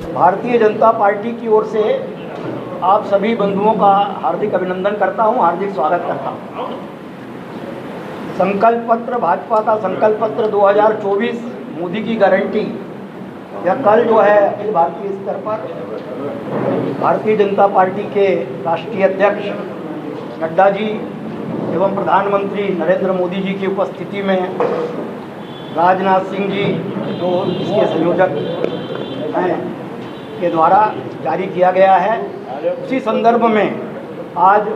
Bharatiya Janata party की ओर से आप सभी बंधुओं का हार्दिक अभिनंदन करता हूं, हार्दिक स्वागत करता हूं। संकल्प पत्र, भाजपा का संकल्प पत्र 2024 मोदी की गारंटी, यह कल जो है अखिल भारतीय स्तर पर भारतीय जनता पार्टी के राष्ट्रीय अध्यक्ष नड्डा जी एवं प्रधानमंत्री नरेंद्र मोदी जी की उपस्थिति में राजनाथ सिंह जी जो इसके संयोजक हैं के द्वारा जारी किया गया है। उसी संदर्भ में आज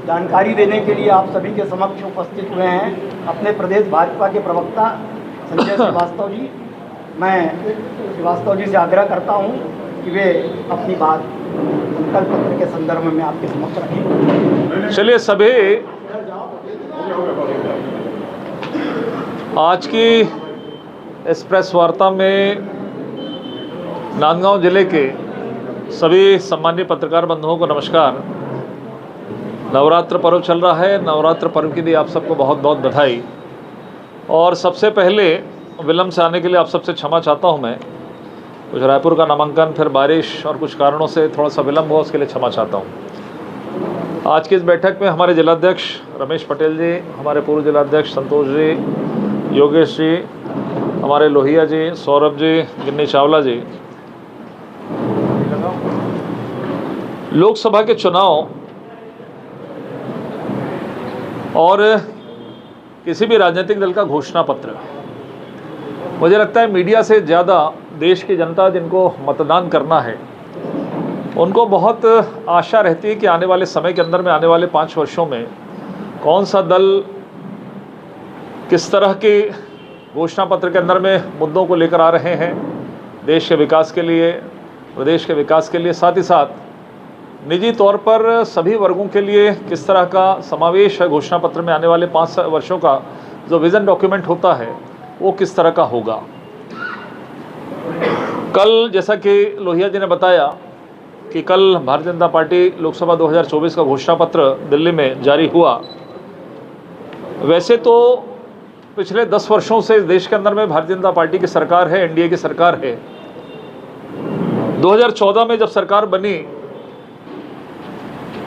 जानकारी देने के लिए आप सभी के समक्ष उपस्थित हुए हैं अपने प्रदेश भाजपा के प्रवक्ता संजय श्रीवास्तव जी। मैं श्रीवास्तव जी से आग्रह करता हूं कि वे अपनी बात संकल्प पत्र के संदर्भ में आपके समक्ष रखें। चलिए, सभी आज की इस प्रेस वार्ता में नांदगांव जिले के सभी सम्मानीय पत्रकार बंधुओं को नमस्कार। नवरात्र पर्व चल रहा है, नवरात्र पर्व के लिए आप सबको बहुत बहुत बधाई। और सबसे पहले विलम्ब से आने के लिए आप सबसे क्षमा चाहता हूं। मैं कुछ रायपुर का नामांकन, फिर बारिश और कुछ कारणों से थोड़ा सा विलम्ब हुआ, उसके लिए क्षमा चाहता हूं। आज की इस बैठक में हमारे जिलाध्यक्ष रमेश पटेल जी, हमारे पूर्व जिलाध्यक्ष संतोष जी, योगेश जी, हमारे लोहिया जी, सौरभ जी, गिन्नी चावला जी, लोकसभा के चुनाव और किसी भी राजनीतिक दल का घोषणा पत्र, मुझे लगता है मीडिया से ज़्यादा देश की जनता जिनको मतदान करना है उनको बहुत आशा रहती है कि आने वाले समय के अंदर में, आने वाले 5 वर्षों में कौन सा दल किस तरह के घोषणा पत्र के अंदर में मुद्दों को लेकर आ रहे हैं देश के विकास के लिए, प्रदेश के विकास के लिए, साथ ही साथ निजी तौर पर सभी वर्गों के लिए किस तरह का समावेश है घोषणा पत्र में। आने वाले 5 वर्षों का जो विज़न डॉक्यूमेंट होता है वो किस तरह का होगा। कल जैसा कि लोहिया जी ने बताया कि कल भारतीय जनता पार्टी लोकसभा 2024 का घोषणा पत्र दिल्ली में जारी हुआ। वैसे तो पिछले 10 वर्षों से इस देश के अंदर में भारतीय जनता पार्टी की सरकार है, एनडीए की सरकार है। 2014 में जब सरकार बनी,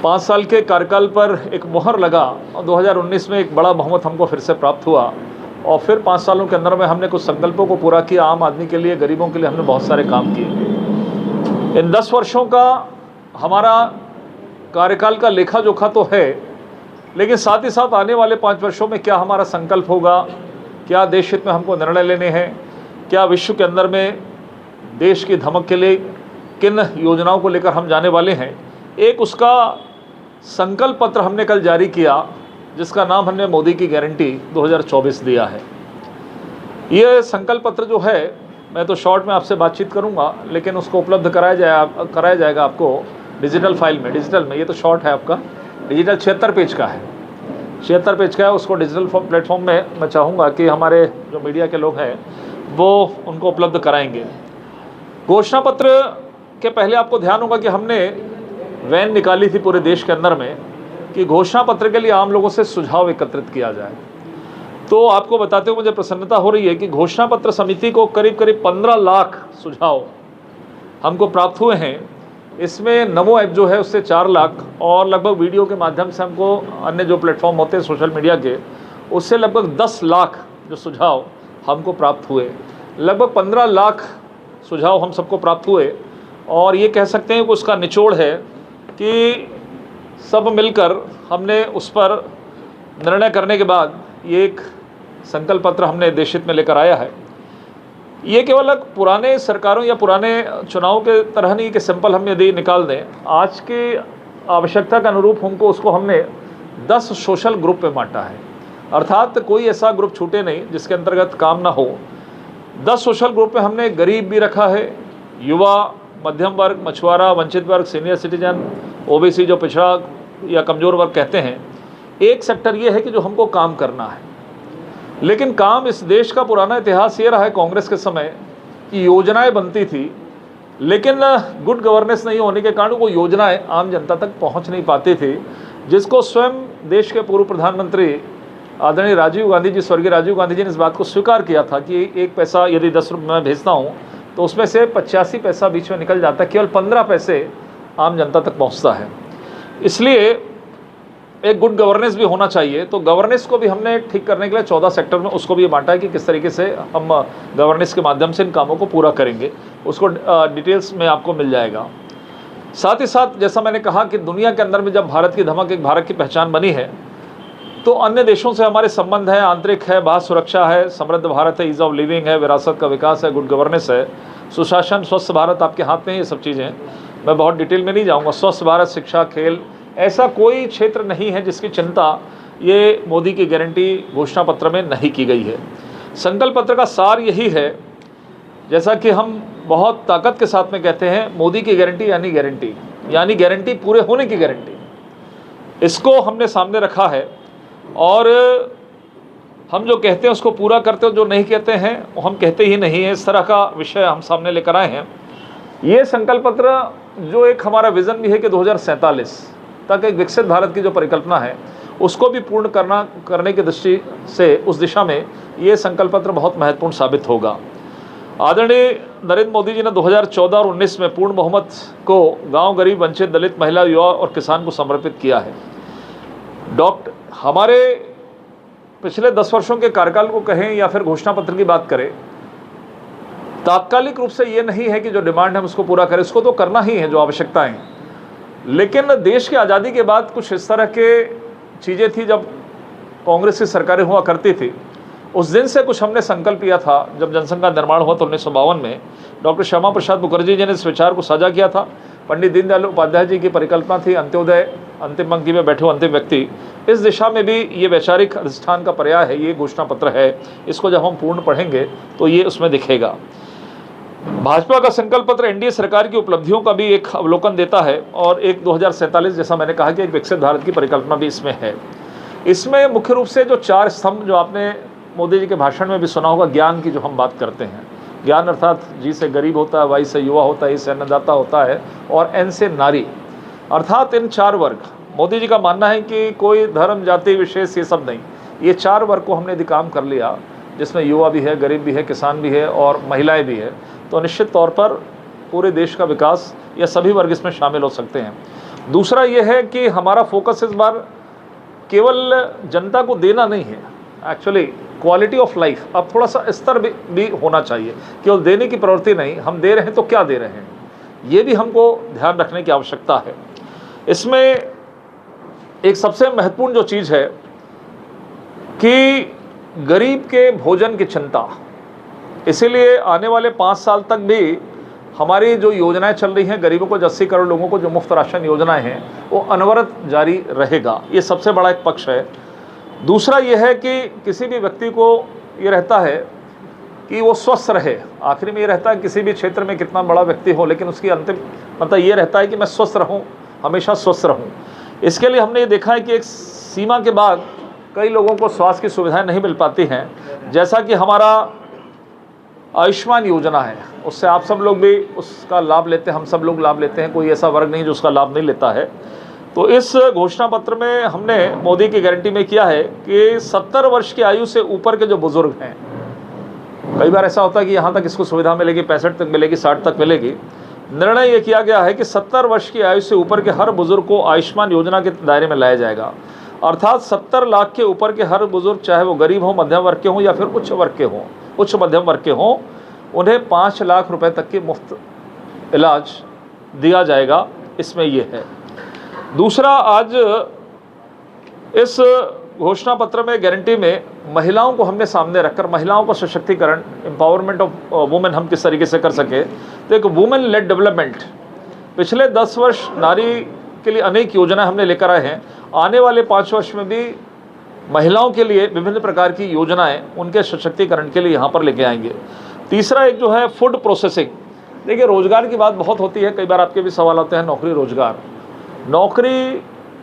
5 साल के कार्यकाल पर एक मुहर लगा और 2019 में एक बड़ा बहुमत हमको फिर से प्राप्त हुआ और फिर 5 सालों के अंदर में हमने कुछ संकल्पों को पूरा किया। आम आदमी के लिए, गरीबों के लिए हमने बहुत सारे काम किए। इन 10 वर्षों का हमारा कार्यकाल का लेखा जोखा तो है, लेकिन साथ ही साथ आने वाले 5 वर्षों में क्या हमारा संकल्प होगा, क्या देश हित में हमको निर्णय लेने हैं, क्या विश्व के अंदर में देश की धमक के लिए किन योजनाओं को लेकर हम जाने वाले हैं, एक उसका संकल्प पत्र हमने कल जारी किया जिसका नाम हमने मोदी की गारंटी 2024 दिया है। ये संकल्प पत्र जो है, मैं तो शॉर्ट में आपसे बातचीत करूंगा, लेकिन उसको उपलब्ध कराया जाएगा आपको डिजिटल फाइल में, डिजिटल में। ये तो शॉर्ट है आपका, डिजिटल 76 पेज का है, 76 पेज का है। उसको डिजिटल प्लेटफॉर्म में मैं चाहूँगा कि हमारे जो मीडिया के लोग हैं वो उनको उपलब्ध कराएंगे। घोषणा पत्र के पहले आपको ध्यान होगा कि हमने वैन निकाली थी पूरे देश के अंदर में कि घोषणा पत्र के लिए आम लोगों से सुझाव एकत्रित किया जाए। तो आपको बताते हुए मुझे प्रसन्नता हो रही है कि घोषणा पत्र समिति को करीब 15 लाख सुझाव हमको प्राप्त हुए हैं। इसमें नमो ऐप जो है उससे 4 लाख और लगभग वीडियो के माध्यम से हमको अन्य जो प्लेटफॉर्म होते हैं सोशल मीडिया के, उससे लगभग 10 लाख जो सुझाव हमको प्राप्त हुए। लगभग 15 लाख सुझाव हम सबको प्राप्त हुए और ये कह सकते हैं कि उसका निचोड़ है कि सब मिलकर हमने उस पर निर्णय करने के बाद ये एक संकल्प पत्र हमने देश हित में लेकर आया है। ये केवल पुराने सरकारों या पुराने चुनाव के तरह नहीं कि सिंपल हम यदि निकाल दें, आज की आवश्यकता के अनुरूप हमको उसको हमने 10 सोशल ग्रुप पे बांटा है। अर्थात कोई ऐसा ग्रुप छूटे नहीं जिसके अंतर्गत काम ना हो। 10 सोशल ग्रुप में हमने गरीब भी रखा है, युवा, मध्यम वर्ग, मछुआरा, वंचित वर्ग, सीनियर सिटीजन, ओबीसी जो पिछड़ा या कमज़ोर वर्ग कहते हैं। एक सेक्टर ये है कि जो हमको काम करना है, लेकिन काम इस देश का पुराना इतिहास ये रहा है कांग्रेस के समय कि योजनाएं बनती थी, लेकिन गुड गवर्नेंस नहीं होने के कारण वो योजनाएं आम जनता तक पहुंच नहीं पाती थी, जिसको स्वयं देश के पूर्व प्रधानमंत्री आदरणीय राजीव गांधी जी, स्वर्गीय राजीव गांधी जी ने इस बात को स्वीकार किया था कि 1 पैसा यदि 10 रुपये मैं भेजता हूँ तो उसमें से 85 पैसा बीच में निकल जाता है, केवल 15 पैसे आम जनता तक पहुँचता है। इसलिए एक गुड गवर्नेंस भी होना चाहिए। तो गवर्नेंस को भी हमने ठीक करने के लिए 14 सेक्टर में उसको भी ये बांटा है कि किस तरीके से हम गवर्नेंस के माध्यम से इन कामों को पूरा करेंगे, उसको डिटेल्स में आपको मिल जाएगा। साथ ही साथ जैसा मैंने कहा कि दुनिया के अंदर में जब भारत की धमक एक भारत की पहचान बनी है, तो अन्य देशों से हमारे संबंध है, आंतरिक है, बाह्य सुरक्षा है, समृद्ध भारत है, ईज़ ऑफ लिविंग है, विरासत का विकास है, गुड गवर्नेंस है, सुशासन, स्वस्थ भारत आपके हाथ में, ये सब चीज़ें मैं बहुत डिटेल में नहीं जाऊंगा। स्वस्थ भारत, शिक्षा, खेल, ऐसा कोई क्षेत्र नहीं है जिसकी चिंता ये मोदी की गारंटी घोषणा पत्र में नहीं की गई है। संकल्प पत्र का सार यही है, जैसा कि हम बहुत ताकत के साथ में कहते हैं, मोदी की गारंटी यानी गारंटी पूरे होने की गारंटी, इसको हमने सामने रखा है। और हम जो कहते हैं उसको पूरा करते हो, जो नहीं कहते हैं वो हम कहते ही नहीं है। इस तरह का विषय हम सामने लेकर आए हैं। ये संकल्प पत्र जो एक हमारा विज़न भी है कि 2047 तक एक विकसित भारत की जो परिकल्पना है उसको भी पूर्ण करने की दृष्टि से उस दिशा में ये संकल्प पत्र बहुत महत्वपूर्ण साबित होगा। आदरणीय नरेंद्र मोदी जी ने 2014 और 19 में पूर्ण बहुमत को गांव, गरीब, वंचित, दलित, महिला, युवा और किसान को समर्पित किया है। हमारे पिछले 10 वर्षों के कार्यकाल को कहें या फिर घोषणा पत्र की बात करें, तात्कालिक रूप से ये नहीं है कि जो डिमांड है उसको पूरा करें, इसको तो करना ही है जो आवश्यकताएं हैं। लेकिन देश की आज़ादी के बाद कुछ इस तरह के चीज़ें थी, जब कांग्रेस की सरकारें हुआ करती थी, उस दिन से कुछ हमने संकल्प लिया था। जब जनसंघ का निर्माण हुआ तो 1952 में डॉक्टर श्यामा प्रसाद मुखर्जी जी ने इस विचार को साझा किया था। पंडित दीनदयाल उपाध्याय जी की परिकल्पना थी, अंत्योदय, अंतिम पंक्ति में बैठे हो अंतिम व्यक्ति। इस दिशा में भी ये वैचारिक अधिष्ठान का पर्याय है, ये घोषणा पत्र है। इसको जब हम पूर्ण पढ़ेंगे तो ये उसमें दिखेगा। भाजपा का संकल्प पत्र एनडीए सरकार की उपलब्धियों का भी एक अवलोकन देता है और एक 2047 जैसा मैंने कहा कि एक विकसित भारत की परिकल्पना भी इसमें है। इसमें मुख्य रूप से जो 4 स्तंभ जो आपने मोदी जी के भाषण में भी सुना होगा, ज्ञान की जो हम बात करते हैं, ज्ञान अर्थात जी से गरीब होता है, वाई से युवा होता है, ई से अन्नदाता होता है और एन से नारी, अर्थात इन 4 वर्ग। मोदी जी का मानना है कि कोई धर्म, जाति, विशेष ये सब नहीं, ये 4 वर्ग को हमने यदि काम कर लिया, जिसमें युवा भी है, गरीब भी है, किसान भी है और महिलाएं भी है, तो निश्चित तौर पर पूरे देश का विकास या सभी वर्ग इसमें शामिल हो सकते हैं। दूसरा ये है कि हमारा फोकस इस बार केवल जनता को देना नहीं है, एक्चुअली क्वालिटी ऑफ लाइफ, अब थोड़ा सा स्तर भी होना चाहिए। केवल देने की प्रवृत्ति नहीं, हम दे रहे हैं तो क्या दे रहे हैं, ये भी हमको ध्यान रखने की आवश्यकता है। इसमें एक सबसे महत्वपूर्ण जो चीज़ है कि गरीब के भोजन की चिंता, इसीलिए आने वाले 5 साल तक भी हमारी जो योजनाएं चल रही हैं, गरीबों को 80 करोड़ लोगों को जो मुफ्त राशन योजनाएं हैं वो अनवरत जारी रहेगा। ये सबसे बड़ा एक पक्ष है। दूसरा ये है कि किसी भी व्यक्ति को ये रहता है कि वो स्वस्थ रहे। आखिर में ये रहता है किसी भी क्षेत्र में कितना बड़ा व्यक्ति हो, लेकिन उसकी अंतिम मतलब ये रहता है कि मैं स्वस्थ रहूं, हमेशा स्वस्थ रहूं। इसके लिए हमने ये देखा है कि एक सीमा के बाद कई लोगों को स्वास्थ्य की सुविधाएं नहीं मिल पाती हैं। जैसा कि हमारा आयुष्मान योजना है, उससे आप सब लोग भी उसका लाभ लेते हैं, हम सब लोग लाभ लेते हैं, कोई ऐसा वर्ग नहीं जो उसका लाभ नहीं लेता है। तो इस घोषणा पत्र में हमने मोदी की गारंटी में किया है कि 70 वर्ष की आयु से ऊपर के जो बुजुर्ग हैं, कई बार ऐसा होता है कि यहाँ तक इसको सुविधा मिलेगी, 65 तक मिलेगी, 60 तक मिलेगी। निर्णय ये किया गया है कि 70 वर्ष की आयु से ऊपर के हर बुजुर्ग को आयुष्मान योजना के दायरे में लाया जाएगा। अर्थात 70 लाख के ऊपर के हर बुजुर्ग, चाहे वो गरीब हो, मध्यम वर्ग के हों या फिर उच्च वर्ग के हों, उच्च मध्यम वर्ग के हों, उन्हें 5 लाख रुपए तक की मुफ्त इलाज दिया जाएगा। इसमें ये है। दूसरा, आज इस घोषणा पत्र में गारंटी में महिलाओं को हमने सामने रखकर महिलाओं का सशक्तिकरण, एम्पावरमेंट ऑफ वुमेन हम किस तरीके से कर सके, तो एक वुमेन लेड डेवलपमेंट, पिछले 10 वर्ष नारी के लिए अनेक योजनाएं हमने लेकर आए हैं। आने वाले 5 वर्ष में भी महिलाओं के लिए विभिन्न प्रकार की योजनाएं उनके सशक्तिकरण के लिए यहाँ पर लेके आएंगे। तीसरा एक जो है फूड प्रोसेसिंग। देखिए, रोजगार की बात बहुत होती है, कई बार आपके भी सवाल आते हैं नौकरी रोजगार। नौकरी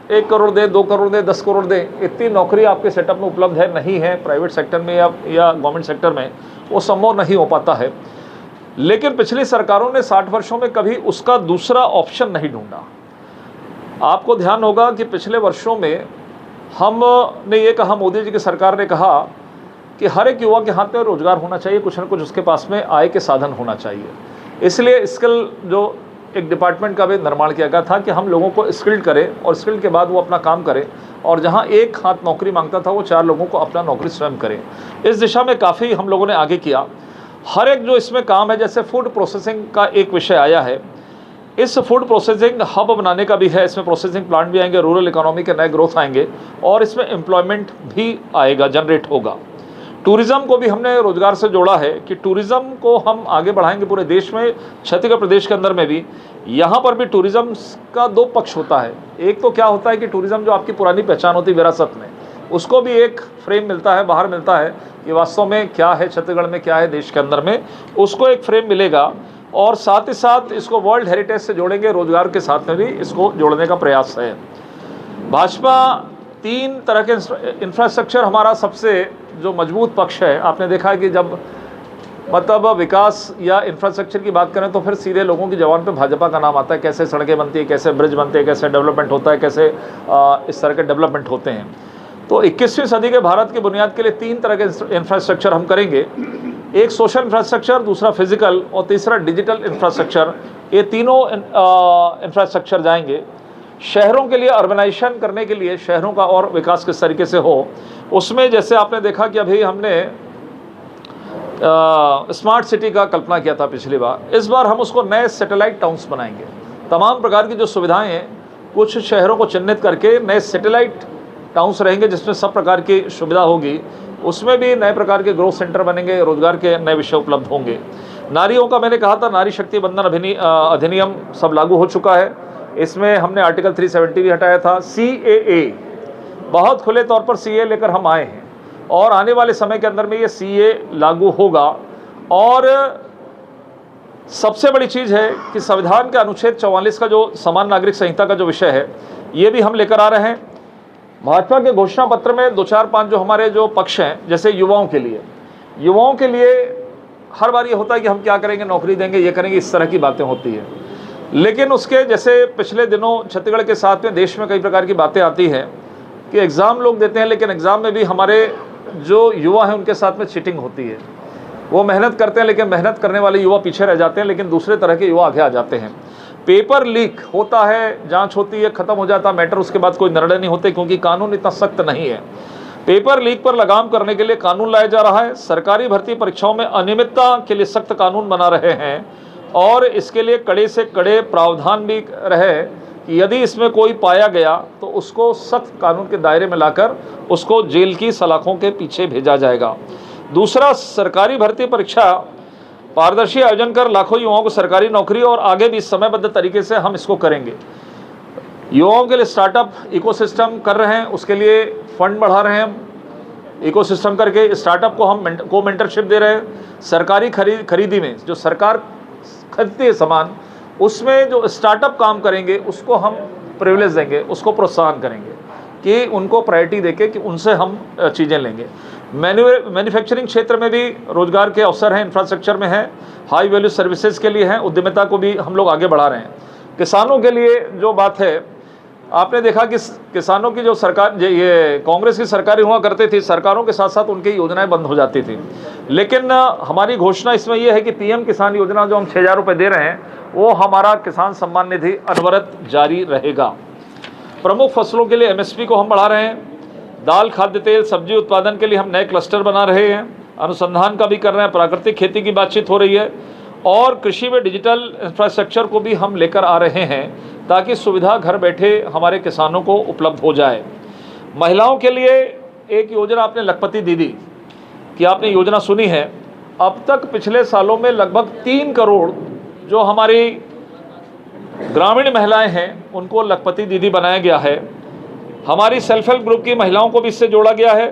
1 करोड़ दे, 2 करोड़ दे, 10 करोड़ दे, इतनी नौकरी आपके सेटअप में उपलब्ध है नहीं है, प्राइवेट सेक्टर में या गवर्नमेंट सेक्टर में वो संभव नहीं हो पाता है। लेकिन पिछली सरकारों ने 60 वर्षों में कभी उसका दूसरा ऑप्शन नहीं ढूंढा। आपको ध्यान होगा कि पिछले वर्षों में हमने ये कहा, मोदी जी की सरकार ने कहा कि हर एक युवा के हाथ में रोजगार होना चाहिए, कुछ न कुछ उसके पास में आय के साधन होना चाहिए। इसलिए स्किल जो एक डिपार्टमेंट का भी निर्माण किया गया था कि हम लोगों को स्किल्ड करें और स्किल्ड के बाद वो अपना काम करें, और जहां एक हाथ नौकरी मांगता था वो 4 लोगों को अपना नौकरी स्वयं करें। इस दिशा में काफ़ी हम लोगों ने आगे किया। हर एक जो इसमें काम है, जैसे फूड प्रोसेसिंग का एक विषय आया है, इस फूड प्रोसेसिंग हब बनाने का भी है। इसमें प्रोसेसिंग प्लांट भी आएंगे, रूरल इकोनॉमी के नए ग्रोथ आएंगे और इसमें एम्प्लॉयमेंट भी आएगा, जनरेट होगा। टूरिज़्म को भी हमने रोजगार से जोड़ा है कि टूरिज़्म को हम आगे बढ़ाएंगे पूरे देश में, छत्तीसगढ़ प्रदेश के अंदर में भी। यहाँ पर भी टूरिज़्म का 2 पक्ष होता है। एक तो क्या होता है कि टूरिज़्म जो आपकी पुरानी पहचान होती है विरासत में, उसको भी एक फ्रेम मिलता है, बाहर मिलता है कि वास्तव में क्या है छत्तीसगढ़ में, क्या है देश के अंदर में, उसको एक फ्रेम मिलेगा। और साथ ही साथ इसको वर्ल्ड हेरिटेज से जोड़ेंगे, रोजगार के साथ में भी इसको जोड़ने का प्रयास है। भाजपा 3 तरह के इंफ्रास्ट्रक्चर हमारा सबसे जो मजबूत पक्ष है। आपने देखा है कि जब मतलब विकास या इंफ्रास्ट्रक्चर की बात करें तो फिर सीधे लोगों की जबान पे भाजपा का नाम आता है। कैसे सड़कें बनती है, कैसे ब्रिज बनते हैं, कैसे डेवलपमेंट होता है, कैसे इस तरह के डेवलपमेंट होते हैं। तो 21वीं सदी के भारत की बुनियाद के लिए 3 तरह के इंफ्रास्ट्रक्चर हम करेंगे। एक सोशल इंफ्रास्ट्रक्चर, दूसरा फिजिकल और तीसरा डिजिटल इंफ्रास्ट्रक्चर। ये तीनों इंफ्रास्ट्रक्चर जाएंगे शहरों के लिए, अर्बनाइजेशन करने के लिए, शहरों का और विकास किस तरीके से हो। उसमें जैसे आपने देखा कि अभी हमने स्मार्ट सिटी का कल्पना किया था पिछली बार, इस बार हम उसको नए सैटेलाइट टाउन्स बनाएंगे। तमाम प्रकार की जो सुविधाएं हैं, कुछ शहरों को चिन्हित करके नए सैटेलाइट टाउन्स रहेंगे जिसमें सब प्रकार की सुविधा होगी। उसमें भी नए प्रकार के ग्रोथ सेंटर बनेंगे, रोजगार के नए विषय उपलब्ध होंगे। नारियों का मैंने कहा था, नारी शक्ति बंधन अधिनियम सब लागू हो चुका है। इसमें हमने आर्टिकल 370 भी हटाया था। CAA बहुत खुले तौर पर CAA लेकर हम आए हैं और आने वाले समय के अंदर में ये CAA लागू होगा। और सबसे बड़ी चीज़ है कि संविधान के अनुच्छेद 44 का जो समान नागरिक संहिता का जो विषय है, ये भी हम लेकर आ रहे हैं। भाजपा के घोषणा पत्र में 2, 4, 5 जो हमारे जो पक्ष हैं, जैसे युवाओं के लिए हर बार ये होता है कि हम क्या करेंगे, नौकरी देंगे, ये करेंगे, इस तरह की बातें होती है। लेकिन उसके जैसे पिछले दिनों छत्तीसगढ़ के साथ में देश में कई प्रकार की बातें आती हैं कि एग्ज़ाम लोग देते हैं, लेकिन एग्ज़ाम में भी हमारे जो युवा हैं उनके साथ में चीटिंग होती है। वो मेहनत करते हैं लेकिन मेहनत करने वाले युवा पीछे रह जाते हैं, लेकिन दूसरे तरह के युवा आगे आ जाते हैं। पेपर लीक होता है, जांच होती है, ख़त्म हो जाता मैटर, उसके बाद कोई निर्णय नहीं होते क्योंकि कानून इतना सख्त नहीं है। पेपर लीक पर लगाम करने के लिए कानून लाया जा रहा है। सरकारी भर्ती परीक्षाओं में अनियमितता के लिए सख्त कानून बना रहे हैं और इसके लिए कड़े से कड़े प्रावधान भी रहे कि यदि इसमें कोई पाया गया तो उसको सख्त कानून के दायरे में लाकर उसको जेल की सलाखों के पीछे भेजा जाएगा। दूसरा, सरकारी भर्ती परीक्षा पारदर्शी आयोजन कर लाखों युवाओं को सरकारी नौकरी, और आगे भी समयबद्ध तरीके से हम इसको करेंगे। युवाओं के लिए स्टार्टअप इकोसिस्टम कर रहे हैं, उसके लिए फंड बढ़ा रहे हैं हम। इकोसिस्टम करके स्टार्टअप को हम को मेंटरशिप दे रहे हैं। सरकारी खरीदी में जो सरकार खरीदती है सामान, उसमें जो स्टार्टअप काम करेंगे उसको हम प्रिविलेज देंगे, उसको प्रोत्साहन करेंगे कि उनको प्रायोरिटी देके कि उनसे हम चीज़ें लेंगे। मैन्युफैक्चरिंग क्षेत्र में भी रोजगार के अवसर हैं, इंफ्रास्ट्रक्चर में है, हाई वैल्यू सर्विसेज के लिए हैं, उद्यमिता को भी हम लोग आगे बढ़ा रहे हैं। किसानों के लिए जो बात है, आपने देखा कि किसानों की जो सरकार, ये कांग्रेस की सरकारें हुआ करती थी, सरकारों के साथ साथ उनकी योजनाएं बंद हो जाती थी। लेकिन हमारी घोषणा इसमें यह है कि PM किसान योजना जो हम 6,000 रुपये दे रहे हैं, वो हमारा किसान सम्मान निधि अनवरत जारी रहेगा। प्रमुख फसलों के लिए MSP को हम बढ़ा रहे हैं। दाल, खाद्य तेल, सब्जी उत्पादन के लिए हम नए क्लस्टर बना रहे हैं। अनुसंधान का भी कर रहे हैं। प्राकृतिक खेती की बातचीत हो रही है और कृषि में डिजिटल इंफ्रास्ट्रक्चर को भी हम लेकर आ रहे हैं ताकि सुविधा घर बैठे हमारे किसानों को उपलब्ध हो जाए। महिलाओं के लिए एक योजना आपने लखपति दीदी की आपने योजना सुनी है। अब तक पिछले सालों में लगभग 3 करोड़ जो हमारी ग्रामीण महिलाएं हैं उनको लखपति दीदी बनाया गया है। हमारी सेल्फ हेल्प ग्रुप की महिलाओं को भी इससे जोड़ा गया है।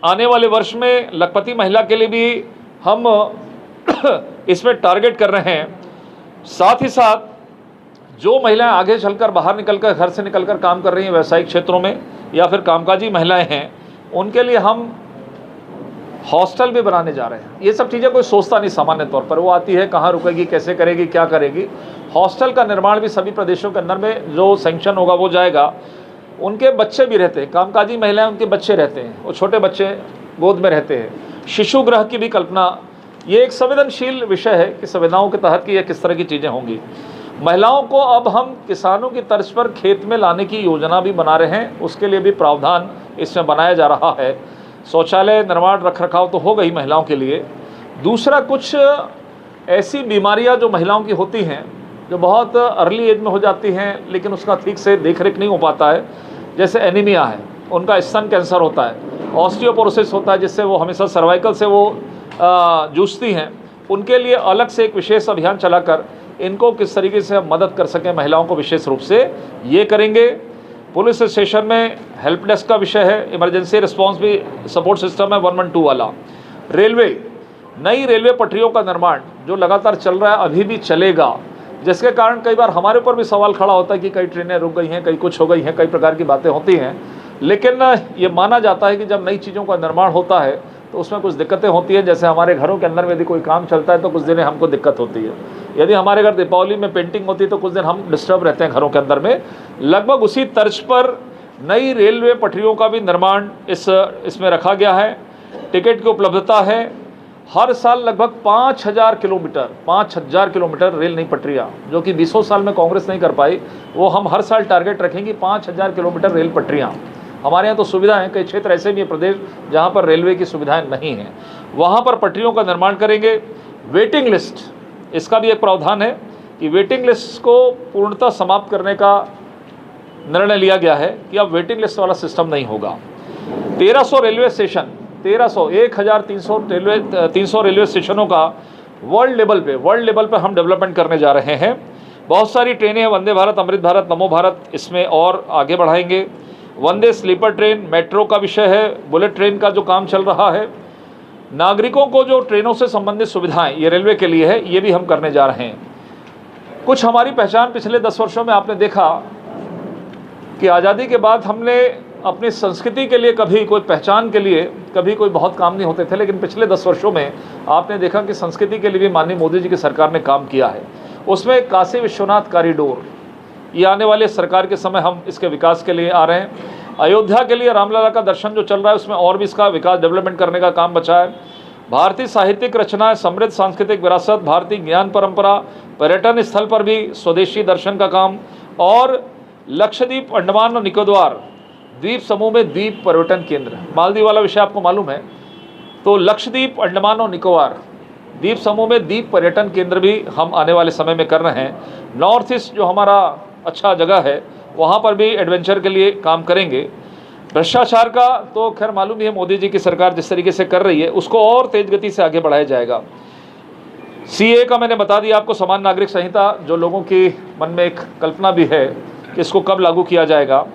आने वाले वर्ष में लखपति महिला के लिए भी हम इसमें टारगेट कर रहे हैं। साथ ही साथ जो महिलाएं आगे चलकर बाहर निकलकर, घर से निकलकर काम कर रही हैं व्यावसायिक क्षेत्रों में या फिर कामकाजी महिलाएं हैं, उनके लिए हम हॉस्टल भी बनाने जा रहे हैं। ये सब चीज़ें कोई सोचता नहीं सामान्य तौर पर, वो आती है कहाँ रुकेगी, कैसे करेगी, क्या करेगी। हॉस्टल का निर्माण भी सभी प्रदेशों के अंदर में जो सैंक्शन होगा वो जाएगा। उनके बच्चे भी रहते हैं, कामकाजी महिलाएं उनके बच्चे रहते हैं, वो छोटे बच्चे गोद में रहते हैं। शिशु गृह की भी कल्पना, ये एक संवेदनशील विषय है कि संविधाओं के तहत कि यह किस तरह की चीज़ें होंगी। महिलाओं को अब हम किसानों की तर्ज पर खेत में लाने की योजना भी बना रहे हैं, उसके लिए भी प्रावधान इसमें बनाया जा रहा है। शौचालय निर्माण रख रखाव तो हो गई महिलाओं के लिए। दूसरा, कुछ ऐसी बीमारियां जो महिलाओं की होती हैं, जो बहुत अर्ली एज में हो जाती हैं लेकिन उसका ठीक से देख रेख नहीं हो पाता है, जैसे एनीमिया है, उनका स्तन कैंसर होता है, ऑस्टियोपोरोसिस होता है जिससे वो हमेशा सर्वाइकल से वो जूझती हैं, उनके लिए अलग से एक विशेष अभियान चलाकर इनको किस तरीके से हम मदद कर सकें महिलाओं को विशेष रूप से ये करेंगे। पुलिस स्टेशन में हेल्प डेस्क का विषय है, इमरजेंसी रिस्पांस भी सपोर्ट सिस्टम है 112 वाला। रेलवे, नई रेलवे पटरियों का निर्माण जो लगातार चल रहा है अभी भी चलेगा, जिसके कारण कई बार हमारे ऊपर भी सवाल खड़ा होता है कि कई ट्रेनें रुक गई हैं, कई कुछ हो गई हैं, कई प्रकार की बातें होती हैं। लेकिन ये माना जाता है कि जब नई चीज़ों का निर्माण होता है तो उसमें कुछ दिक्कतें होती हैं। जैसे हमारे घरों के अंदर में यदि कोई काम चलता है तो कुछ दिन हमको दिक्कत होती है। यदि हमारे घर दीपावली में पेंटिंग होती है तो कुछ दिन हम डिस्टर्ब रहते हैं घरों के अंदर में। लगभग उसी तर्ज पर नई रेलवे पटरियों का भी निर्माण इसमें रखा गया है। टिकट की उपलब्धता है। हर साल लगभग 5,000 किलोमीटर रेल नई पटरियाँ, जो कि 20 साल में कांग्रेस नहीं कर पाई, वो हम हर साल टारगेट रखेंगे। 5,000 किलोमीटर रेल पटरियाँ। हमारे यहाँ तो सुविधा है, कई क्षेत्र ऐसे भी है प्रदेश जहाँ पर रेलवे की सुविधाएं नहीं हैं, वहाँ पर पटरियों का निर्माण करेंगे। वेटिंग लिस्ट, इसका भी एक प्रावधान है कि वेटिंग लिस्ट को पूर्णतः समाप्त करने का निर्णय लिया गया है कि अब वेटिंग लिस्ट वाला सिस्टम नहीं होगा। 1300 रेलवे स्टेशन, 1300 रेलवे स्टेशनों का वर्ल्ड लेवल पे हम डेवलपमेंट करने जा रहे हैं। बहुत सारी ट्रेनें हैं, वंदे भारत, अमृत भारत, नमो भारत, इसमें और आगे बढ़ाएंगे। वंदे स्लीपर ट्रेन, मेट्रो का विषय है, बुलेट ट्रेन का जो काम चल रहा है। नागरिकों को जो ट्रेनों से संबंधित सुविधाएं ये रेलवे के लिए है, ये भी हम करने जा रहे हैं। कुछ हमारी पहचान पिछले 10 वर्षों में आपने देखा कि आज़ादी के बाद हमने अपनी संस्कृति के लिए कभी कोई पहचान के लिए कभी कोई बहुत काम नहीं होते थे, लेकिन पिछले 10 वर्षों में आपने देखा कि संस्कृति के लिए भी माननीय मोदी जी की सरकार ने काम किया है। उसमें काशी विश्वनाथ कॉरिडोर, ये आने वाले सरकार के समय हम इसके विकास के लिए आ रहे हैं। अयोध्या के लिए रामलला का दर्शन जो चल रहा है उसमें और भी इसका विकास डेवलपमेंट करने का काम बचा है। भारतीय साहित्यिक रचनाएं, समृद्ध सांस्कृतिक विरासत, भारतीय ज्ञान परंपरा, पर्यटन स्थल पर भी स्वदेशी दर्शन का काम, और लक्षद्वीप, अंडमान और निकोबार द्वीप समूह में द्वीप पर्यटन केंद्र। मालदीव वाला विषय आपको मालूम है, तो लक्षद्वीप, अंडमान और निकोबार द्वीप समूह में द्वीप पर्यटन केंद्र भी हम आने वाले समय में कर रहे हैं। नॉर्थ ईस्ट जो हमारा अच्छा जगह है वहाँ पर भी एडवेंचर के लिए काम करेंगे। भ्रष्टाचार का तो खैर मालूम ही है, मोदी जी की सरकार जिस तरीके से कर रही है उसको और तेज गति से आगे बढ़ाया जाएगा। सीए का मैंने बता दिया आपको, समान नागरिक संहिता, जो लोगों की मन में एक कल्पना भी है कि इसको कब लागू किया जाएगा,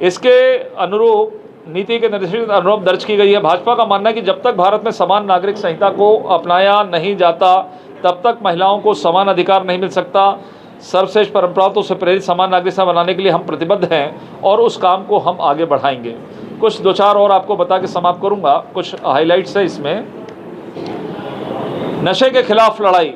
इसके अनुरूप नीति के निर्देशित अनुरूप दर्ज की गई है। भाजपा का मानना है कि जब तक भारत में समान नागरिक संहिता को अपनाया नहीं जाता तब तक महिलाओं को समान अधिकार नहीं मिल सकता। सर्वश्रेष्ठ परंपराओं से प्रेरित समान नागरिकता बनाने के लिए हम प्रतिबद्ध हैं और उस काम को हम आगे बढ़ाएंगे। कुछ 2-4 और आपको बता के समाप्त करूंगा। कुछ हाइलाइट्स है इसमें। नशे के खिलाफ लड़ाई,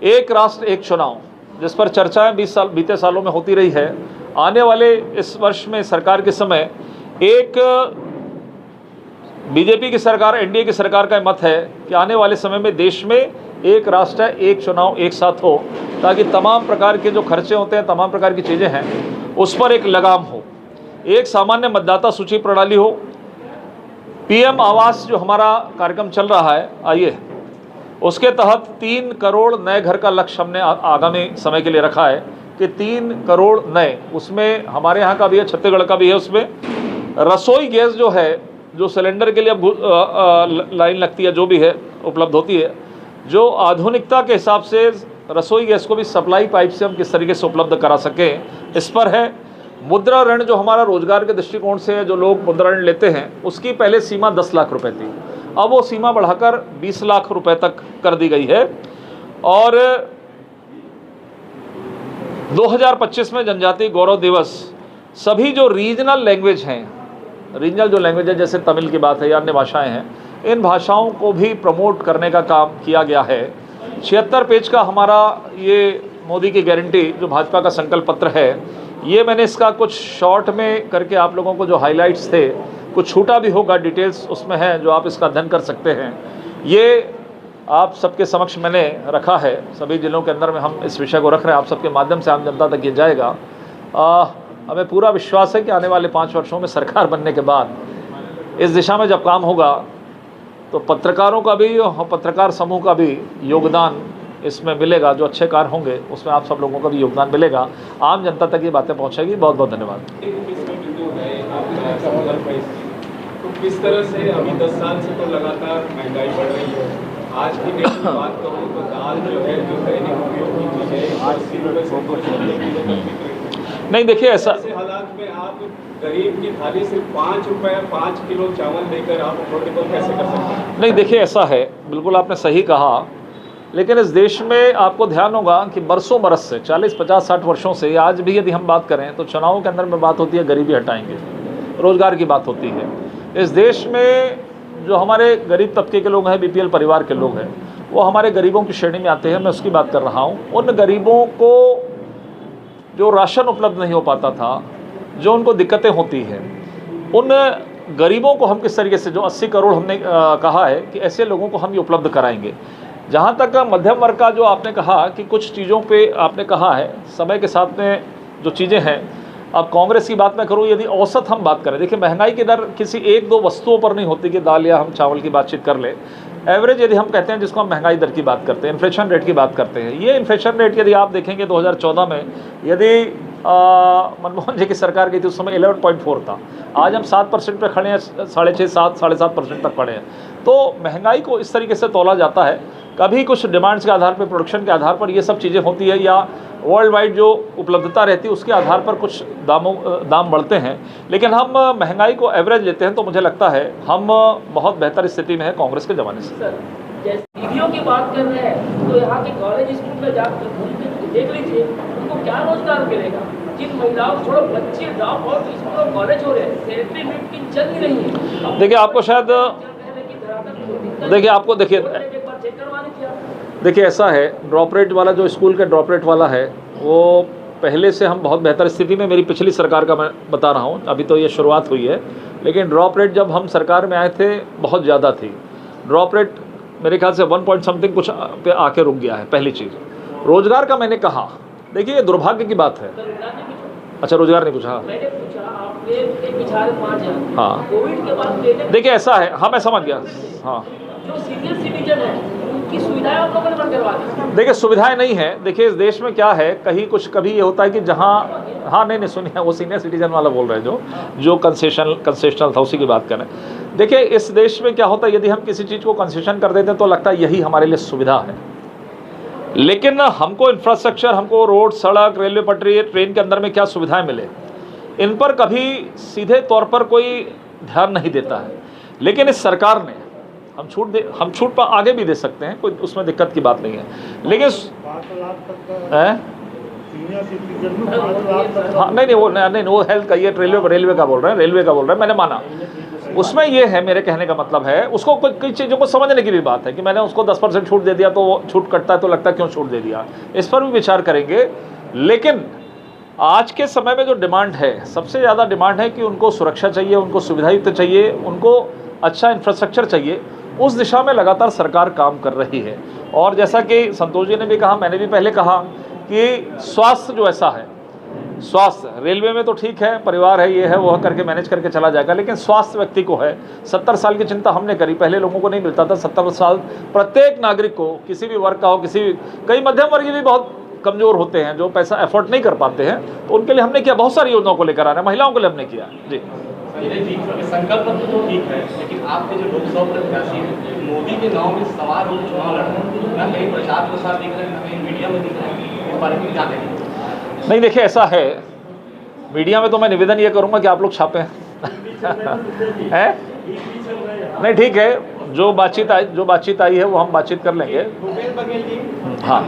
एक राष्ट्र एक चुनाव, जिस पर चर्चाएं बीते सालों में होती रही है। आने वाले इस वर्ष में सरकार के समय एक बीजेपी की सरकार, एनडीए की सरकार का मत है कि आने वाले समय में देश में एक राष्ट्र एक चुनाव एक साथ हो, ताकि तमाम प्रकार के जो खर्चे होते हैं, तमाम प्रकार की चीज़ें हैं, उस पर एक लगाम हो। एक सामान्य मतदाता सूची प्रणाली हो। पीएम आवास जो हमारा कार्यक्रम चल रहा है, आइए उसके तहत 3 करोड़ नए घर का लक्ष्य हमने आगामी समय के लिए रखा है कि 3 करोड़ नए, उसमें हमारे यहाँ का भी है, छत्तीसगढ़ का भी है। उसमें रसोई गैस जो है, जो सिलेंडर के लिए अब लाइन लगती है, जो भी है उपलब्ध होती है, जो आधुनिकता के हिसाब से रसोई गैस को भी सप्लाई पाइप से हम किस तरीके से उपलब्ध करा सकें, इस पर है। मुद्रा ऋण जो हमारा रोजगार के दृष्टिकोण से है, जो लोग मुद्रा ऋण लेते हैं, उसकी पहले सीमा 10 लाख रुपए थी, अब वो सीमा बढ़ाकर 20 लाख रुपए तक कर दी गई है। और 2025 में जनजातीय गौरव दिवस, सभी जो रीजनल लैंग्वेज हैं, रीजनल जो लैंग्वेज है, जैसे तमिल की बात है या अन्य भाषाएं हैं, इन भाषाओं को भी प्रमोट करने का काम किया गया है। 76 पेज का हमारा ये मोदी की गारंटी जो भाजपा का संकल्प पत्र है, ये मैंने इसका कुछ शॉर्ट में करके आप लोगों को जो हाइलाइट्स थे, कुछ छूटा भी होगा, डिटेल्स उसमें है जो आप इसका अध्ययन कर सकते हैं। ये आप सबके समक्ष मैंने रखा है, सभी जिलों के अंदर में हम इस विषय को रख रहे हैं, आप सबके माध्यम से आम जनता तक ये जाएगा। हमें पूरा विश्वास है कि आने वाले 5 वर्षों में सरकार बनने के बाद इस दिशा में जब काम होगा तो पत्रकारों का भी और पत्रकार समूह का भी योगदान इसमें मिलेगा। जो अच्छे कार्य होंगे उसमें आप सब लोगों का भी योगदान मिलेगा, आम जनता तक ये बातें पहुंचेगी। बहुत बहुत धन्यवाद। तो किस तरह से अभी 10 साल से तो लगातार महंगाई बढ़ रही है। आज की डेट में बात करूँ तो दाल जो है, जो दैनिक उपयोग की चीज़ है, 80 रुपये से ऊपर नहीं, देखिए ऐसा हालात में आप गरीब की थाली से 5 रुपये 5 किलो चावल देकर आप अफोर्डेबल कैसे कर सकते हैं? नहीं, देखिए ऐसा है, बिल्कुल आपने सही कहा, लेकिन इस देश में आपको ध्यान होगा कि बरसों बरस से 40, 50, 60 वर्षों से, आज भी यदि हम बात करें तो चुनावों के अंदर में बात होती है गरीबी हटाएंगे, रोजगार की बात होती है। इस देश में जो हमारे गरीब तबके के लोग हैं, बीपीएल परिवार के लोग हैं, वो हमारे गरीबों की श्रेणी में आते हैं। मैं उसकी बात कर रहा हूँ। उन गरीबों को जो राशन उपलब्ध नहीं हो पाता था, जो उनको दिक्कतें होती हैं, उन गरीबों को हम किस तरीके से, जो 80 करोड़ हमने कहा है कि ऐसे लोगों को हम ये उपलब्ध कराएंगे। जहाँ तक मध्यम वर्ग का जो आपने कहा कि कुछ चीज़ों पे आपने कहा है, समय के साथ में जो चीज़ें हैं, अब कांग्रेस की बात मैं करूँ, यदि औसत हम बात करें, देखिए महंगाई की दर किसी 1-2 वस्तुओं पर नहीं होती कि दाल या हम चावल की बातचीत कर ले। एवरेज यदि हम कहते हैं, जिसको हम महंगाई दर की बात करते हैं, इन्फ्लेशन रेट की बात करते हैं, ये इन्फ्लेशन रेट यदि आप देखेंगे 2014 में यदि मनमोहन जी की सरकार गई थी उस समय 11.4 था। आज हम 7% पे खड़े हैं, 6.5, 7, 7.5% तक खड़े हैं। तो महंगाई को इस तरीके से तोला जाता है, कभी कुछ डिमांड्स के आधार पर, प्रोडक्शन के आधार पर ये सब चीज़ें होती है, या वर्ल्ड वाइड जो उपलब्धता रहती है उसके आधार पर कुछ दाम बढ़ते हैं। लेकिन हम महंगाई को एवरेज लेते हैं तो मुझे लगता है हम बहुत बेहतर स्थिति में है कांग्रेस के ज़माने से। सर, जैसे दीदियों की बात कर रहे हैं तो यहाँ के कॉलेज स्कूल में जाकर घूम के देख लीजिए, उनको क्या रोजगार मिलेगा। जिन महिलाओं को छोड़ो, बच्चे ड्रॉप आउट स्कूल और कॉलेज हो रहे हैं, सैनिटरी नैपकिन चल ही नहीं है। देखिए आपको शायद, देखिए ऐसा है, ड्रॉप रेट वाला जो स्कूल का ड्रॉप रेट वाला है, वो पहले से हम बहुत बेहतर स्थिति में, मेरी पिछली सरकार का मैं बता रहा हूँ, अभी तो ये शुरुआत हुई है, लेकिन ड्रॉप रेट जब हम सरकार में आए थे बहुत ज़्यादा थी। ड्रॉप रेट मेरे ख्याल से 1 पॉइंट समथिंग कुछ पे आके रुक गया है। पहली चीज़ रोजगार का मैंने कहा, देखिए ये दुर्भाग्य की बात है। अच्छा, रोजगार नहीं पूछा? मैंने पूछा, आपने एक विचार 5,000। हाँ, कोविड के बाद देखिए ऐसा है, हाँ मैं समझ गया। हाँ, जो सीनियर सिटीजन है उनकी सुविधाएं आप लोगों ने बंद करवा दी। देखिए सुविधाएं नहीं है। देखिए इस देश में क्या है, कभी ये होता है कि जहाँ, हाँ नहीं सुनिए, वो सीनियर सिटीजन वाला बोल रहे हैं जो कंसेशनल था, उसी की बात करें। देखिए इस देश में क्या होता है, यदि हम किसी चीज़ को कंसेशन कर देते हैं तो लगता है यही हमारे लिए सुविधा है, लेकिन हमको इंफ्रास्ट्रक्चर, हमको रोड, सड़क, रेलवे पटरी, ट्रेन के अंदर में क्या सुविधाएं मिले, इन पर कभी सीधे तौर पर कोई ध्यान नहीं देता है। लेकिन इस सरकार ने हम छूट पर आगे भी दे सकते हैं, कोई उसमें दिक्कत की बात नहीं है, लेकिन 5 लाख तक सीनियर सिटीजन में 5 लाख तक। हाँ नहीं वो हेल्थ का, ये रेलवे का बोल रहे हैं, मैंने माना। उसमें ये है, मेरे कहने का मतलब है, उसको कई चीज़ों को समझने की भी बात है कि मैंने उसको 10% छूट दे दिया तो वो छूट कटता है तो लगता है क्यों छूट दे दिया, इस पर भी विचार करेंगे। लेकिन आज के समय में जो डिमांड है, सबसे ज़्यादा डिमांड है कि उनको सुरक्षा चाहिए, उनको सुविधायुक्त चाहिए, उनको अच्छा इंफ्रास्ट्रक्चर चाहिए। उस दिशा में लगातार सरकार काम कर रही है। और जैसा कि संतोष जी ने भी कहा, मैंने भी पहले कहा कि स्वास्थ्य जो ऐसा है, स्वास्थ्य रेलवे में तो ठीक है, परिवार है, ये है वो है करके मैनेज करके चला जाएगा, लेकिन स्वास्थ्य व्यक्ति को है। 70 साल की चिंता हमने करी, पहले लोगों को नहीं मिलता था। 70 साल प्रत्येक नागरिक को, किसी भी वर्ग का हो, कई मध्यम वर्गीय भी बहुत कमज़ोर होते हैं जो पैसा एफोर्ड नहीं कर पाते हैं, तो उनके लिए हमने किया, बहुत सारी योजनाओं को लेकर आ रहे हैं, महिलाओं के लिए हमने किया। जी संकल्प तो ठीक है, लेकिन आपके जो लोकसभा प्रत्याशी हैं, मोदी के नाम में सवार हो चुनाव लड़ रहे हैं, ना कहीं प्रचार प्रसार दिख रहे हैं, ना कहीं मीडिया में दिख रहे हैं, इस बारे में क्या कहेंगे? नहीं देखिए ऐसा है, मीडिया में तो मैं निवेदन ये करूंगा कि आप लोग छापें हैं? नहीं ठीक है, जो बातचीत आई है वो हम बातचीत कर लेंगे। भूपेश बघेल जी हाँ,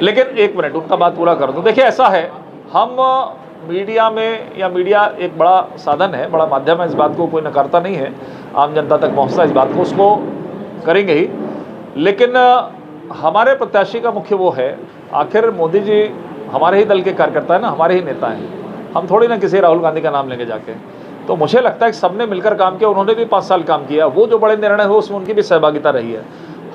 लेकिन एक मिनट उनका बात पूरा कर दूं। देखिए ऐसा है, हम मीडिया में, या मीडिया एक बड़ा साधन है, बड़ा माध्यम है, इस बात को कोई नकारता नहीं है, आम जनता तक पहुंचता है, इस बात को उसको करेंगे ही। लेकिन हमारे प्रत्याशी का मुख्य वो है, आखिर मोदी जी हमारे ही दल के कार्यकर्ता है ना, हमारे ही नेता हैं, हम थोड़ी ना किसी राहुल गांधी का नाम लेंगे जाके। तो मुझे लगता है कि सबने मिलकर काम किया, उन्होंने भी 5 साल काम किया, वो जो बड़े निर्णय हो उसमें उनकी भी सहभागिता रही है।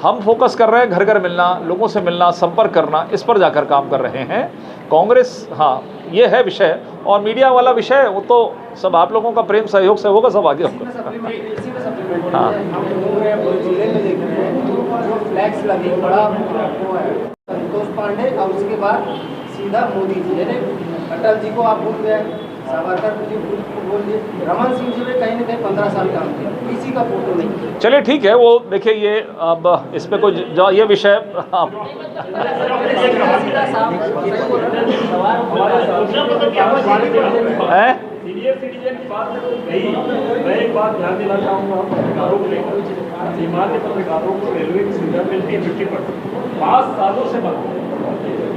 हम फोकस कर रहे हैं घर घर मिलना, लोगों से मिलना, संपर्क करना, इस पर जाकर काम कर रहे हैं। कांग्रेस, हाँ ये है विषय, और मीडिया वाला विषय वो तो सब आप लोगों का प्रेम सहयोग से होगा, सब आगे होगा। हाँ फ्लैक्स लगे बड़ा वो है संतोष पांडे, और उसके बाद सीधा मोदी जी, यानी अटल जी को आप भूल गए, सावरकर जी को बोल दिए, रमन सिंह जी ने कहीं ना कहीं 15 साल काम किया, किसी का फोटो नहीं। चलिए ठीक है, वो देखिए ये अब इस पे कोई ये विषय है। सीनियर सिटीजन की बात तो गई, मैं एक बात ध्यान देना चाहूँगा पत्रकारों को लेकर, सीमांत पत्रकारों को रेलवे की सुविधा मिलती है 50%, 5 सालों से बंद है।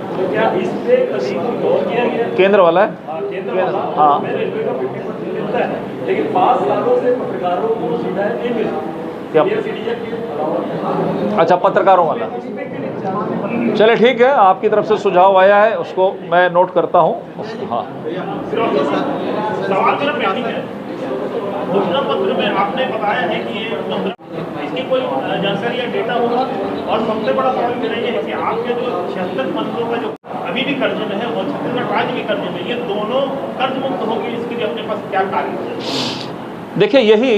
तो क्या इस पे कभी गौर किया गया? केंद्र वाला है, केंद्र वाला, हाँ रेलवे का 50% मिलता है, लेकिन 5 सालों से पत्रकारों को सुविधाएं नहीं मिलती सीनियर सिटीजन के अलावा। अच्छा पत्रकारों वाला, चले ठीक है, आपकी तरफ से सुझाव आया है, उसको मैं नोट करता हूँ। हाँ सवाल मेरा पेंडिंग है। घोषणा पत्र में आपने बताया है कि ये इसकी कोई जानकारी या डेटा होगा, और सबसे बड़ा सवाल मेरा ये है कि आपके जो 76 मंत्रियों का जो अभी भी कर्ज में है और छत्तीसगढ़ राज्य के कर्ज में, ये दोनों कर्ज मुक्त होंगे, इसके लिए अपने पास क्या कार्य है? देखिए यही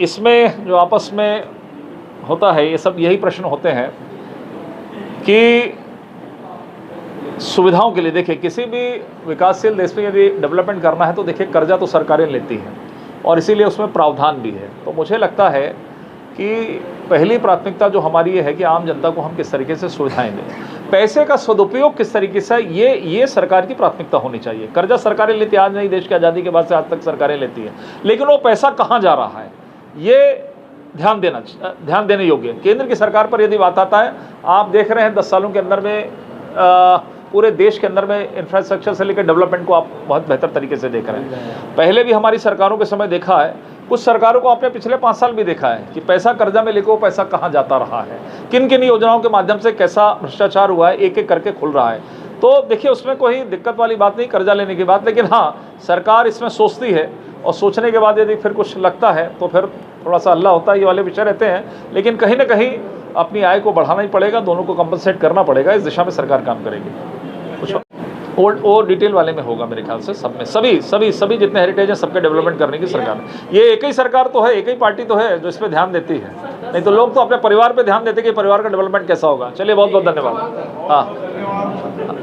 इसमें जो आपस में होता है, ये सब यही प्रश्न होते हैं कि सुविधाओं के लिए, देखिए किसी भी विकासशील देश में यदि डेवलपमेंट करना है तो देखिए कर्जा तो सरकारें लेती हैं, और इसीलिए उसमें प्रावधान भी है। तो मुझे लगता है कि पहली प्राथमिकता जो हमारी ये है कि आम जनता को हम किस तरीके से सुविधाएं दें, पैसे का सदुपयोग किस तरीके से, ये सरकार की प्राथमिकता होनी चाहिए। कर्जा सरकारें लेती, आज नहीं, देश की आज़ादी के बाद से आज तक सरकारें लेती है, लेकिन वो पैसा कहाँ जा रहा है ये ध्यान देने योग्य है। केंद्र की सरकार पर यदि बात आता है, आप देख रहे हैं 10 सालों के अंदर में पूरे देश के अंदर में इंफ्रास्ट्रक्चर से लेकर डेवलपमेंट को आप बहुत बेहतर तरीके से देख रहे हैं। पहले भी हमारी सरकारों के समय देखा है, कुछ सरकारों को आपने पिछले 5 साल भी देखा है कि पैसा कर्जा में लेकर वो पैसा कहाँ जाता रहा है, किन किन योजनाओं के माध्यम से कैसा भ्रष्टाचार हुआ है, एक एक करके खुल रहा है। तो देखिए उसमें कोई दिक्कत वाली बात नहीं, कर्जा लेने की बात, लेकिन हाँ सरकार इसमें सोचती है, और सोचने के बाद यदि फिर कुछ लगता है तो फिर थोड़ा सा हल्ला होता है, ये वाले विषय रहते हैं। लेकिन कहीं ना कहीं अपनी आय को बढ़ाना ही पड़ेगा, दोनों को कंपनसेट करना पड़ेगा, इस दिशा में सरकार काम करेगी। कुछ वो डिटेल वाले में होगा मेरे ख्याल से, सब में सभी जितने हेरिटेज हैं सबके डेवलपमेंट करने की सरकार, ये एक ही सरकार तो है, एक ही पार्टी तो है जो इस पर ध्यान देती है, नहीं तो लोग तो अपने परिवार पे ध्यान देते कि परिवार का डेवलपमेंट कैसा होगा। चलिए बहुत बहुत धन्यवाद।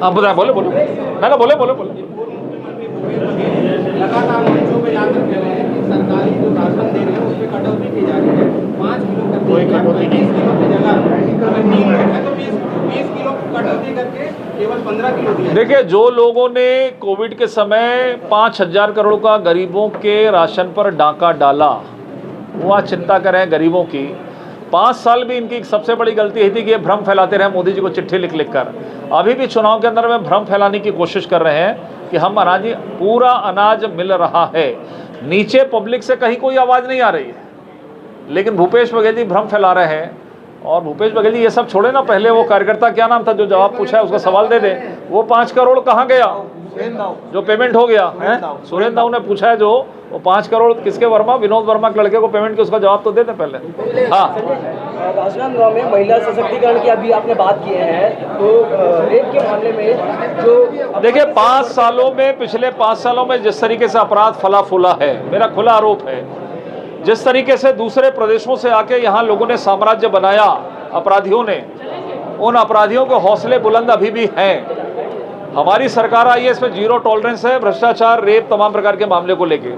हाँ बताएं, बोले ना बोले लगातार मंचों पे जाकर कह रहे हैं कि सरकारी जो राशन दे रहे हैं उस पर कटौती की जा रही है, 5 किलो करके 20 किलो की जगह अगर 3 है तो 20 किलो कटौती करके केवल 15 किलो दिया। देखिए जो लोगों ने कोविड के समय 5,000 करोड़ का गरीबों के राशन पर डाका डाला, वो आज चिंता करें गरीबों की। 5 साल भी इनकी सबसे बड़ी गलती यही थी कि ये भ्रम फैलाते रहे, मोदी जी को चिट्ठी लिख कर। अभी भी चुनाव के अंदर में भ्रम फैलाने की कोशिश कर रहे हैं कि हम पूरा अनाज मिल रहा है, नीचे पब्लिक से कहीं कोई आवाज़ नहीं आ रही है। लेकिन भूपेश बघेल जी भ्रम फैला रहे हैं, और भूपेश बघेल जी ये सब छोड़े ना, पहले वो कार्यकर्ता क्या नाम था जो जवाब पूछा है उसका सवाल दे दे, वो 5 करोड़ कहाँ गया जो पेमेंट हो गया है? सुरेंद्र दाऊ ने पूछा है जो वो 5 करोड़ किसके वर्मा, विनोद वर्मा के लड़के को पेमेंट किया, उसका जवाब तो दे दें पहले। हाँ राजनांदगांव में महिला सशक्तिकरण की अभी आपने बात की है, तो रेप के मामले में जो देखिए 5 सालों में, पिछले 5 सालों में जिस तरीके से अपराध फला फूला है, मेरा खुला आरोप है, जिस तरीके से दूसरे प्रदेशों से आके यहाँ लोगों ने साम्राज्य बनाया अपराधियों ने, उन अपराधियों के हौसले बुलंद अभी भी हैं। हमारी सरकार आई है, इसमें 0 टॉलरेंस है भ्रष्टाचार, रेप, तमाम प्रकार के मामले को लेके।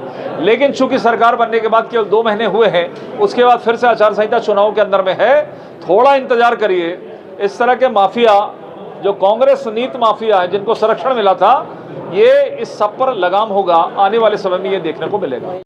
लेकिन चूंकि सरकार बनने के बाद केवल 2 महीने हुए हैं, उसके बाद फिर से आचार संहिता चुनाव के अंदर में है, थोड़ा इंतजार करिए। इस तरह के माफिया जो कांग्रेस नीत माफिया है, जिनको संरक्षण मिला था, ये इस सब पर लगाम होगा, आने वाले समय में ये देखने को मिलेगा।